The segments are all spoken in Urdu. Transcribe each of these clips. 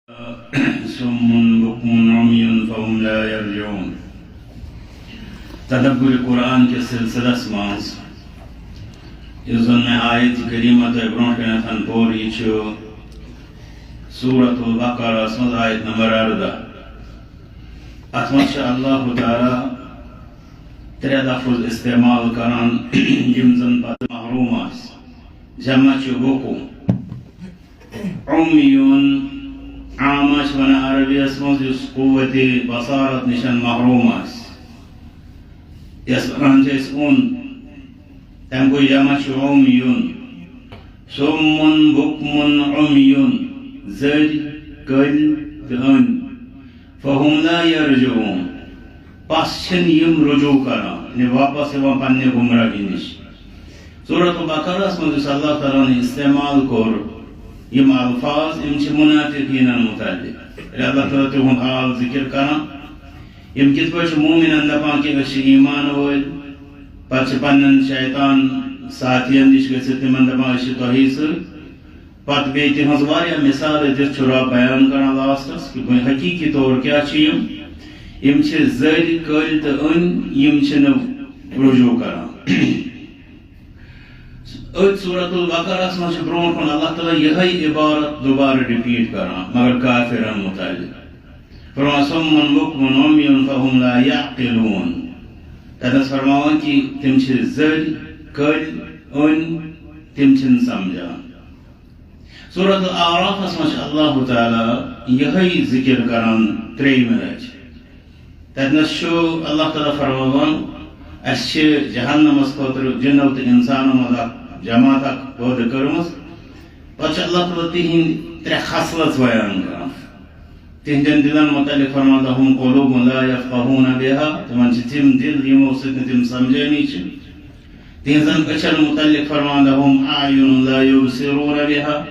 صم بكم عمي فهم لا يرجعون تدبر قرآن کے سلسلس ماز میں آیت کریمہ برون کنتن پور یہ سورة البقرہ سمز آیت نمبر 14 اتمنى اللہ تعالی ترے لفظ استعمال کران یم زن پت محروم آس جمع بکو عمیون عامش ونا عربی اسمز یس قوت بصارت نشان محروم آس يسران جيسون تنقو جامش عميون صم بكم عميون زج كل تهن فهم لا يرجعون پاسچن یم رجوع کرا یعنی واپس وہاں پننے گمراہی نش سورۃ البقرہ اس اللہ تعالیٰ نے استعمال کر یم الفاظ ام چھ منافقین متعلق اللہ تعالیٰ تہن حال ذکر کرا یم کت پہ مومنن دپان کہ گھس ایمان ول پتہ پنن شیطان ساتھین نش گھس تمن دپان تہی پتہ بی تہذ واریاہ مثال دت رب بیان کران لاسٹس کہ حقیقی طور کیا یم زر کل تو ان یم رجوع کران سورۃ البقرہ مجھ برون کن اللہ تعالیٰ یہ عبارت دوبارہ ریپیٹ کران مگر کافرن متعلق فرمان صم بکم عمی فهم لا يعقلون تدس فرمان کی تم زر کل ان تم سمجھا سورۃ الاعراف مجھ اللہ تعالی یہ ذکر کران تری مرج تدنس شو اللہ تعالی فرمان اس جہنم خاطر جنو تو انسانوں مزہ جماعت پود کرمس پتہ اللہ تعالی تہند ترے خصلت بیان کران تہندین دلن متعلق فرمان لهم قلوب لا يفقهون بها تمن تم دل یمو سۭتۍ نہٕ تم سمجھانی چھ تہنزن أچھن متعلق فرمان لهم أعين لا يبصرون بها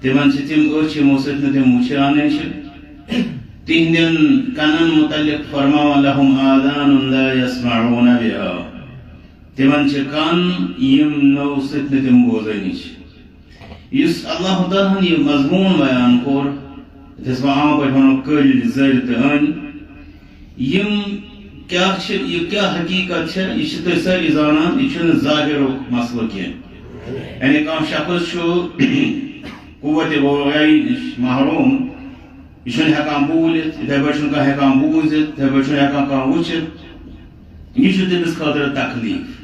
تمن تم أچھ یمو سۭتۍ نہٕ تم وٕچھانی چھ تہندین کنن متعلق فرمان لهم آذان لا يسمعون بها تمن کان یم نو سۭتۍ نہٕ تم بوزانی چھ یس اللہ تعالیٰ یہ مضمون بیان کور جس میں عام پر ونو کل زر تہن یم کیا حقیقت ہے یہ تو ساری زانان یہ ظاہر مسئلہ کی یعنی کام شخص قوت بوغائی محروم یہ ہیکان بولت اتھے پہ ہیکان بوزت اتھے پہ ہیکان وچھت یہ تمس خاطر تکلیف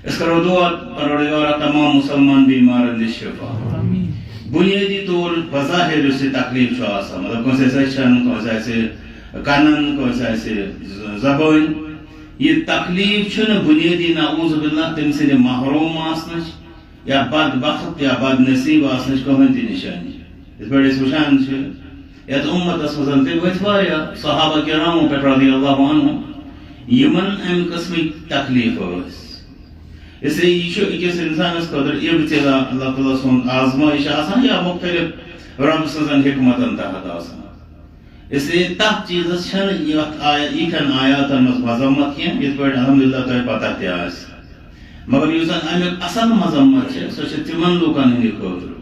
اس کرو دعا پروردگار تمام مسلمان بیمارن دس شفا بنیادی طور بظاہر اس سے تکلیف مطلب کون سے چھن کون سے کنن کون سے زبان یہ تکلیف بنیادی نعوذ باللہ تم سے محروم آسنچ یا بدبخت یا بد نصیب آسنچ کہن تی نشانی اس بڑے وچان یت امت مزن تم واریاہ صحابہ کرام پہ رضی اللہ عنہ یمن ام قسم تکلیف اس لیے یہ اکس انسانس خاطر ابتلا اللہ تعالیٰ سن آزمائش آسان یا مختلف رب سن حکمتن تحت آسان اس لیے تحت چیزس چھن یہ آیاتن مز مذمت کی اس پہ الحمدللہ تہ پتہ تہ آس مگر یہ زن امیک اصل مذمت سو تمن لوکن ہند خاطر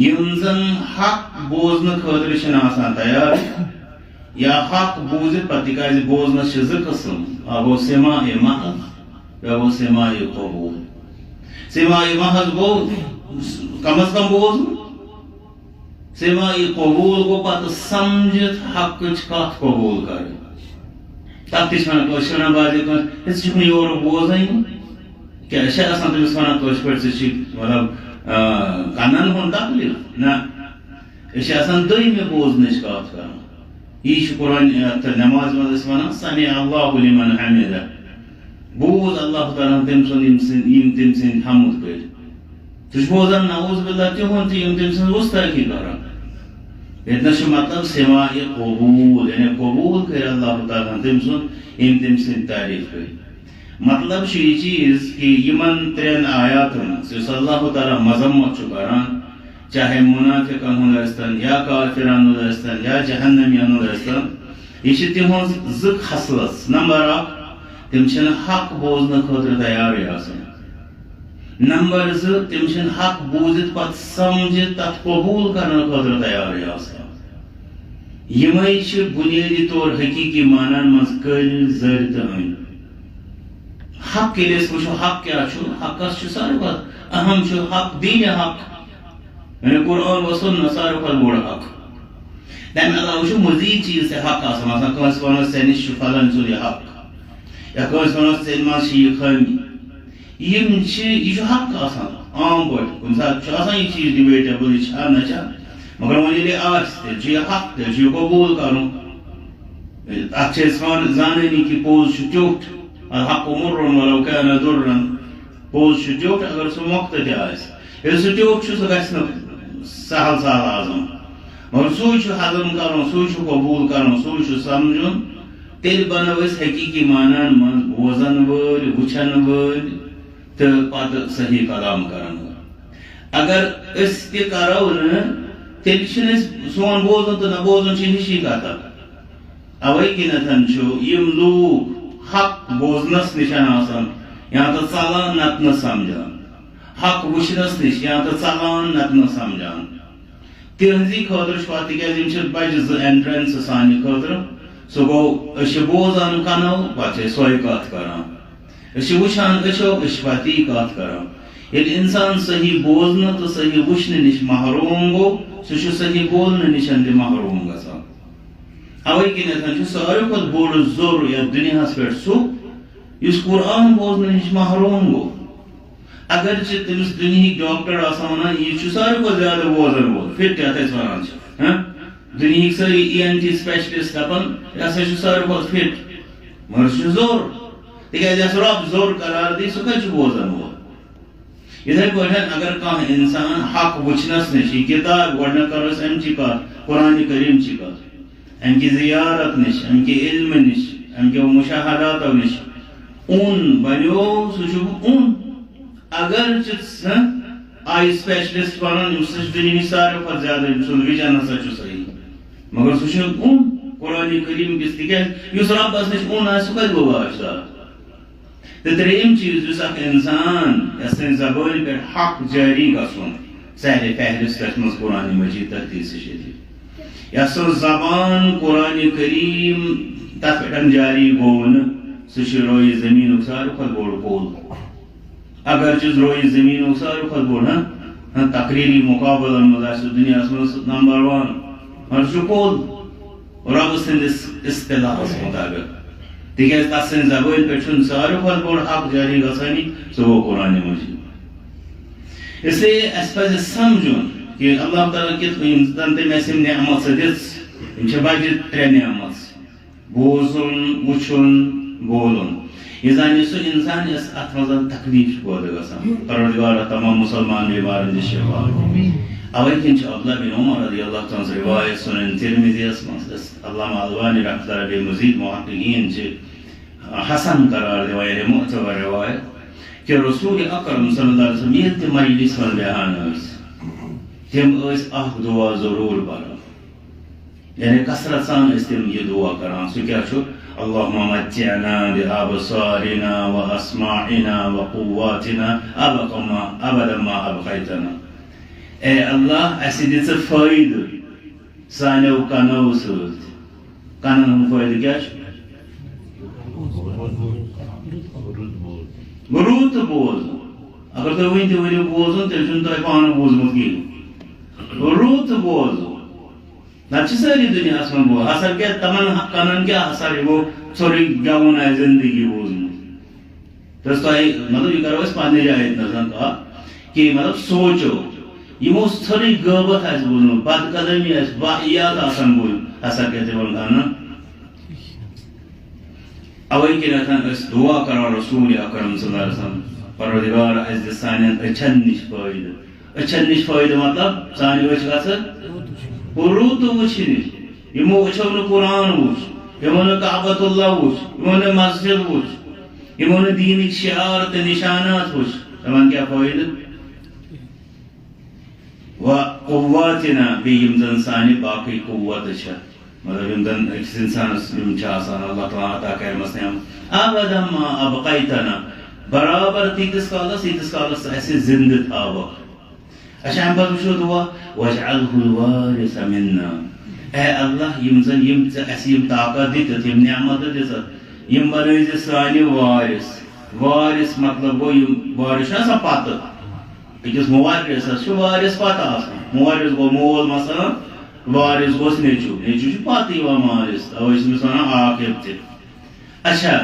یم زن حق بوزن خاطر چھن آسان تیار یا حق بوزت پتہ تکیاز بوزنس زٕ قسم اگو سماع محض وہ سماع قبول سماع محض گو کم از کم بوز سماع قبول گو پتہ سمجھت حق کت قبول کر تک تشن بازی کن یور بوزن کیا آسان تمس ونان توش پہ مطلب کنن ہند تکلیف نا آسان دم بوزنچ کت کر یہ قرآن نماز مز ونان سمع اللہ لمن حمدہ بوز اللہ تعالیٰ تم سن حمد کر تج بوزان نعوذ باللہ تہن تم سن گستاخی کران اتنا مطلب سماع قبول یعنی قبول کر اللہ تعالیٰ تم سن تعریف کر مطلب یہ چیز کہ یمن ترین آیاتن یس اللہ تعالیٰ مذمت کران چاہے منافقن ہند ٲسۍتن یا کافرن ہند ٲسۍتن یا جہنمیان ہند ٲسۍتن یہ تہذ زٕ خصلت نمبر 1 تم حق بوزن خاطر تیار آسان نمبر 2 تم چھن حق بوزت پت سمجھت تت قبول کرنے خاطر تیار آسان یمے چھ بنیادی طور حقیقی معنی مز قٲبل زر تو أنۍ حق ییٚلہِ أسۍ وٕچھو حق کیٛاہ چھُ حقس چھُ ساروی کھۄتہٕ اہم چھُ حق دیٖنِ حق یعنی قرآن و سنت ساروی کھۄتہٕ بوٚڑ حق تمہِ علاوٕ چھُ مزیٖد چیٖز تہِ حق آسان کٲنٛسہِ وَنو ژےٚ نِش چھُ فلٲنۍ سُنٛد یہِ حق یا کٲنٛسہِ وَنو ژےٚ منٛز چھِ یہِ خٲمی یِم چھِ یہِ چھُ حق آسان عام پٲٹھۍ کُنہِ ساتہٕ چھُ آسان یہِ چیٖز ڈِبیٹیبل یہِ چھا نہ چھا مگر وۄنۍ ییٚلہِ آسہِ تیٚلہِ چھُ یہِ حق تیٚلہِ چھُ یہِ قبوٗل کَرُن اَتھ چھِ أسۍ زانٲنی کہِ پوٚز چھُ ٹیوٚٹھ الحق مُرٌ ولو كان ضرًا پوٚز چھُ ٹیوٚٹھ اگر سُہ مۄکھتہٕ تہِ آسہِ ییٚلہِ سُہ ٹیوٚٹھ چھُ سُہ گژھِ نہٕ سہل سہل ہضم مگر سُے چھُ ہضم کرُن سُے چھُ قبوٗل کرُن سُے چھُ سمجھُن تیٚلہِ بنو أسۍ حقیٖقی معناہن منٛز بوزن وٲلۍ وٕچھن وٲلۍ تہٕ پتہٕ صحیح کلام کرن وٲلۍ اگر أسۍ تہِ کرو نہٕ تیٚلہِ چھِنہٕ أسۍ سون بوزُن تہٕ نہ بوزُن چھِ ہِشی کتھ اوے کِنتھن چھُ یِم لوٗکھ حق بوزنس نِش آسان یا تو ژلان نتہٕ نہٕ سمجھان حق وٕچھنس نِش یا تو ژلان نتہٕ نہٕ سمجھان تِہنٛزی خٲطرٕ چھُ پتہٕ تِکیٛازِ یِم چھِ بجہِ زٕ اٮ۪نٹرنس سانہِ خٲطرٕ سُہ گوٚو أسۍ چھِ بوزان کنو پتہٕ چھِ أسۍ سۄے کتھ کران أسۍ چھِ وٕچھان أچھو أسۍ چھِ پتہٕ تی کتھ کران ییٚلہِ انسان صحیح بوزنہٕ تہٕ صحیح وٕچھنہٕ نِش محروم گوٚو سُہ چھُ صحیح بولنہٕ نِش تہِ محروم گژھان اوے کِنتھن چھُ ساروی کھۄتہٕ بوٚڑ ظُر یتھ دُنیاہس پٮ۪ٹھ سُہ یُس قرآن بوزنہٕ نِش محروم گوٚو اگرچہِ تٔمِس دُنہِکۍ ڈاکٹر آسان ونان یہِ چھُ ساروی کھۄتہٕ زیادٕ بوزن وول فٹ یتھ أسۍ ونان چھِ دُنہِکۍ سٲری ENT سپیشلسٹ دپان یہِ ہسا چھُ ساروی کھۄتہٕ فٹ مگر سُہ چھُ ظُر تِکیٛازِ یس رۄب ظُر قرار دی سُہ کتہِ چھُ بوزن وول یِتھے پٲٹھۍ اگر کانٛہہ انسان حق وٕچھنس نِش یہِ کِتاب گۄڈٕنیٚتھ کرو أسۍ امچی کتھ قرآنِ کریٖمچی کتھ امہِ کہِ زیارت نِش امہِ کہِ علمہٕ نِش امہِ کیو مُشاہداتو نِش اوٚن بنیو سُہ چھُ اوٚن اگرچہِ آی سپیشلسٹ ونان ییٚمہِ سۭتۍ چھُ دُنہِچ ساروی کھۄتہٕ زیادٕ أمۍ سُنٛد وِجن ہسا چھُ صحیح مگر سُہ چھُ اوٚن قرآنِ کریٖم کِس تِکیٛازِ یُس رۄبس نِش اوٚن آسہِ سُہ کتہِ گوٚو واشدار تہٕ ترٛیٚیِم چیٖز یُس اکھ انسان یتھ سٕنٛدِ زبٲنۍ پٮ۪ٹھ حق جٲری گژھُن سہلِ فہرستس منٛز قرآنِ مجیٖد ترتیٖب شدیٖد یس سٕنٛز زبان قرآنِ کریٖم تتھ پٮ۪ٹھ جاری گوٚو نہٕ سُہ چھُ رویہِ زٔمیٖنُک ساروی کھۄتہٕ بوٚڑ پول اگرچہِ رویہِ زٔمیٖنُک ساروی کھۄتہٕ بوٚڑ تقریٖری مُقابلن منٛز آسہِ دُنیاہس منٛز نمبر 1 مگر سُہ چھُ پوٚز رۄبہٕ سٕنٛدِس اصطلاحس مُطابق تِکیٛازِ تتھ سٕنٛدِ زبٲنۍ پٮ۪ٹھ چھُنہٕ ساروی کھۄتہٕ بوٚڑ حق جاری گژھانٕے سُہ گوٚو قرآنِ مجیٖد اسلیے اسہِ پزِ سمجھُن کہ اللہ تعالیٰ کِتھ کٔنۍ زن تٔمۍ اسہِ یِم نعمژٕ دِژ یِم چھِ بجہِ 3 نعمژ بوزُن وٕچھُن بولُن یہِ زانہِ سُہ انسان یس اتھ منٛز تکلیٖف چھُ پٲدٕ گژھان پروردگار تمام مُسلمان بیمارن دِ شفا اوے کِنۍ چھُ عبداللہ بن عمر رضی اللہ تعالیٰ ہٕنٛز رِوایت سُنن ترمذیَس منٛز یۄس علامہ البانی رحمۃ اللہ علیہ مزیٖد محققیٖن چھِ حسن قرار دِوان یعنی معتبر رِوایت کہ رسول اکرم صلی اللہ علیہ وسلم ییٚلہِ تہِ مجلس منٛز بیٚہوان ٲسۍ تِم ٲسۍ اکھ دُعا ضروٗر پران یعنی کثرت سان ٲسۍ تِم یہِ دُعا کران سُہ کیٛاہ چھُ اللهم متعنا بأبصارنا وأسماعنا وقواتنا أبدا ما أبقيتنا اے اللہ اسہِ دِ ژٕ فٲیدٕ سانیو کنو سۭتۍ کنن ہُنٛد فٲیدٕ کیٛاہ چھُ رُت بوزُن اگر تُہۍ وُنہِ تہِ ؤنِو بوزُن تیٚلہِ چھُنہٕ تۄہہِ پانہٕ بوٗزمُت کِہیٖنۍ رُت بوزُن نتہٕ چھِ سٲری دُنیاہس منٛز بوزان اثر کیٛاہ تمن کنن کیٛاہ اثر یہِ گوٚو ژھوٚرُے گٮ۪وُن آسہِ زندگی بوٗزمُت تہٕ تۄہہِ مطلب یہِ کرو أسۍ پننہِ جایہِ نظر کتھ کہِ مطلب سونٛچو یِمو ژھوٚرُے غٲبت آسہِ بوٗزمُت بد قدمی آسہِ واقعات آسان بوٗزمٕتۍ اثر کیٛاہ تِمن کنن اوے کِنتھن أسۍ دُعا کرو رسول اکرم صلی اللہ علیہ وسلم پروردگار اسہِ دِ سانٮ۪ن أچھن نِش فٲیدٕ أچھن نِش فٲیدٕ مطلب سانہِ أچھ گژھن رُت وٕچھنہِ یِمو وٕچھو نہٕ قرآن وٕچھ یِمو نہٕ کعبۃ اللہ وٕچھ یِمو نہٕ مسجد وٕچھ یِمو نہٕ دیٖنٕکۍ شعار تہٕ نِشانات وٕچھ تِمن کیٛاہ فٲیدٕ قواتنا بیٚیہِ یِم زن سانہِ باقٕے قوتہٕ چھےٚ مطلب یِم زن أکِس انسانس یِم چھِ آسان اللہ تعالیٰ عطا کَرِمَس نعمت ابدا ما ابقیتنا برابر تیتس کالس ایسے زندہ تھاوک. اچھا ام پتہ وچھو دعا واجعلہ الوارث منا. اے اللہ یم زن یم اسی یم طاقت دت یم نعمت دت یم بنٲیزِ سانہِ وارث. وارث مطلب گو یم وارث چھُ آسان پتہ. أکِس مورثس چھُ وارث پتہ آسان. مورث گو مول مثلا وارث گوس نیچو. نیچو چھُ پتہ یِوان مالِس توے چھِ أمِس ونان عاقب تہِ. اچھا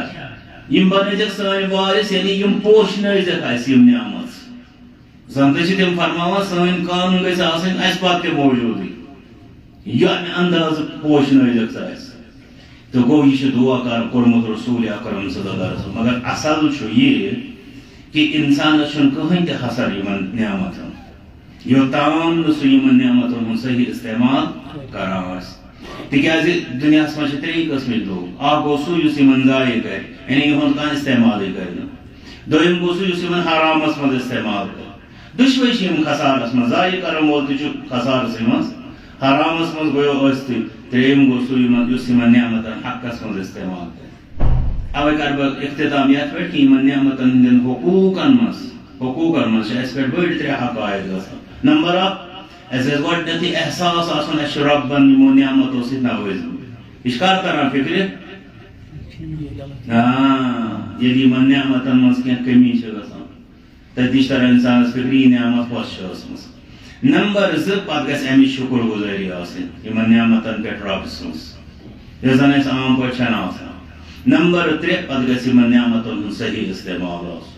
یم بنٲیزٮ۪کھ سٲنۍ وارث یعنی یم پوشنٲیزٮ۪کھ اَسہِ یم نعمت. زن تہِ چھِ تِم فرماوان سٲنۍ کٲم گژھِ آسٕنۍ اَسہِ پتہٕ تہِ موجوٗدٕے. ییٚمہِ اندازٕ پوشنٲیزٮ۪کھ ژٕ اَسہِ. تو گو یہ دعا کورمت رسول اکرم صلی اللہ علیہ وسلم. مگر اصل چھُ یہ کہ انسانس چھُنہٕ کٕہٕنۍ تہِ حسر یمن نعمتن یوٚتام نہٕ سُہ یمن نعمتن ہُنٛد صحیح استعمال کران آسہِ. تِکیٛازِ دُنیاہس منٛز چھِ ترٛیٚیہِ قٕسمٕکۍ لوٗکھ. اکھ گوٚو سُہ یُس یمن ضایع کرِ یعنی یِہُنٛد کانٛہہ استعمالٕے کرِ نہٕ. دوٚیِم گوٚو سُہ یُس یمن حرامس منٛز استعمال کرِ. دۄشوے چھِ یِم خسارس منٛز. ضایع کرن وول تہِ چھُ خسارسٕے منٛز حرامس منٛز گوٚو ٲسۍتٕے. ترٛیٚیِم گوٚو سُہ یُس یمن نعمتن حقس منٛز استعمال کرِ. اوے کر بہٕ اختتام یتھ پٮ۪ٹھ کہِ یمن نعمتن ہٕنٛدٮ۪ن حقوٗقن منٛز چھِ اَسہِ پٮ۪ٹھ بٔڑۍ 3 حق عٲید گژھان. نمبر 1 اَسہِ گژھِ گۄڈٕنیتھٕے احساس آسُن اَسہِ چھُ رۄبن یِمو نعمتو سۭتۍ نوٲزمٕتۍ. یہِ چھِ کر تران فکرِ ییٚلہِ یِمن نعمتن منٛز کینٛہہ کمی چھِ گژھان تٔتی چھِ تران انسانس فکرِ یہِ نعمت کۄس چھِ ٲسمٕژ. نمبر 2 پتہٕ گژھِ امِچ شُکر گُزٲری آسٕنۍ یِمن نعمتن پٮ۪ٹھ رۄب سٕنٛز یۄس زن اَسہِ عام پٲٹھۍ چھنہٕ آسان. نمبر 3 پتہٕ گژھِ یِمن نعمتن ہُنٛد صحیح استعمال آسُن.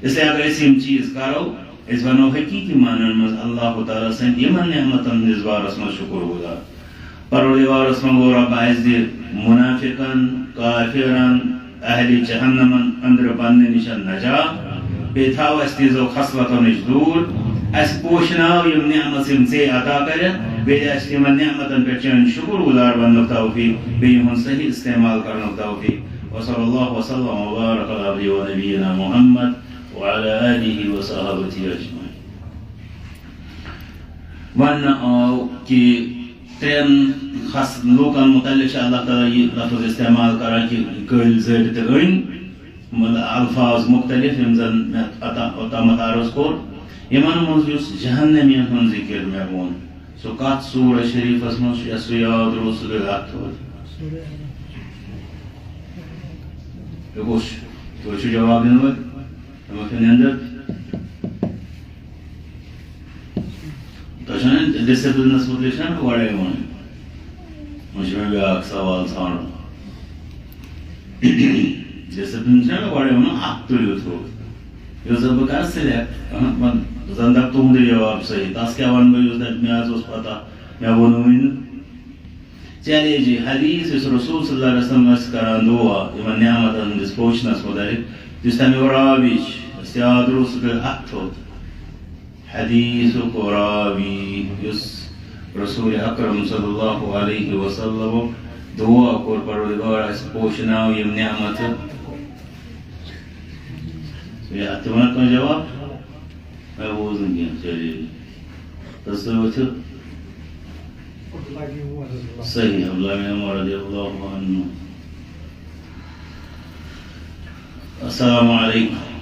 اسلیے اگر أسۍ یِم چیٖز کرو أسۍ بنو حقیٖقی معنن منٛز اللہ تعالیٰ سٕنٛدِ یِمن نعمتن ہٕنٛدِس بارس منٛز شُکر گُزار. پروردگارس منٛز گوٚو رۄب اَسہِ دِ مُنافِقن کافرن اہلِ جہنمن أنٛدرٕ پننہِ نِش نجات. بیٚیہِ تھاو اَسہِ تیٖژو خصلتو نِش دوٗر. اَسہِ پوشناو یِم نعمت یِم ژےٚ عطا کٔرِتھ. بیٚیہِ اَسہِ یِمن نعمتن پٮ۪ٹھ چٲنۍ شُکر گُزار بننُک توفیٖق بیٚیہِ یِہُنٛد صحیح استعمال کرنُک توفیٖق. وصلی اللہ وسلم وبارک علی عبدہ ونبینا محمد وعلى آلہ وصحابتہ اجمعین. وننہٕ آو کہ 3 لوٗکن متعلق چھِ اللہ تعالیٰ یہِ لفظ استعمال کران کہ کٔلۍ زٔڑۍ تہٕ أنۍ. مطلب الفاظ مختلف یِم زن مےٚ اوٚتامتھ عرض کوٚر. یِمن منٛز یُس جہنمین ہُنٛد ذِکر مےٚ ووٚن سُہ کتھ سورہ شریٖفس منٛز چھُ. یۄس سُہ یاد روٗد سُہ گٔے اتھ تُہۍ چھِو جواب دِنہٕ وٲلۍ تِمن چھِ نیٚنٛدٕر. تۄہہِ چھو نا ڈسپلنس متعلق چھُنا مےٚ گۄڈے وَنُن. وۄنۍ چھُ مےٚ بیٛاکھ سوال ژھانڈُن. ڈسپلن چھُنا مےٚ گۄڈے وَنُن اکھ تُلِو تھوٚد یُس زن بہٕ کرٕ سِلیکٹ زن دپ تُہُنٛدُے جواب صحیح تس کیٛاہ ونہٕ بہٕ یُس دپہِ مےٚ حظ اوس پتہ مےٚ ووٚنوُے نہٕ. چلے جی حدیث یُس رسول صلی اللہ علیہ وسلم ٲسۍ کران دعا یِمن نعمتن ہٕنٛدِس پوشنس متعلق یُس تمیُک راوی چھُ یُس یاد روٗد سُہ گٔے اتھ تھوٚد. حدیثُک راوی یُس رسول اکرم صلی اللہ علیہ وسلم دعا کوٚر پروردگار اَسہِ پوشناو یِم نعمتہٕ. اتھ تہِ ونکھ کانٛہہ جواب مےٚ بوٗز نہٕ کینٛہہ. چلے تس ؤتھِو صحیح عبداللہ بن عمر رضی اللہ عنہ. السلام علیکم.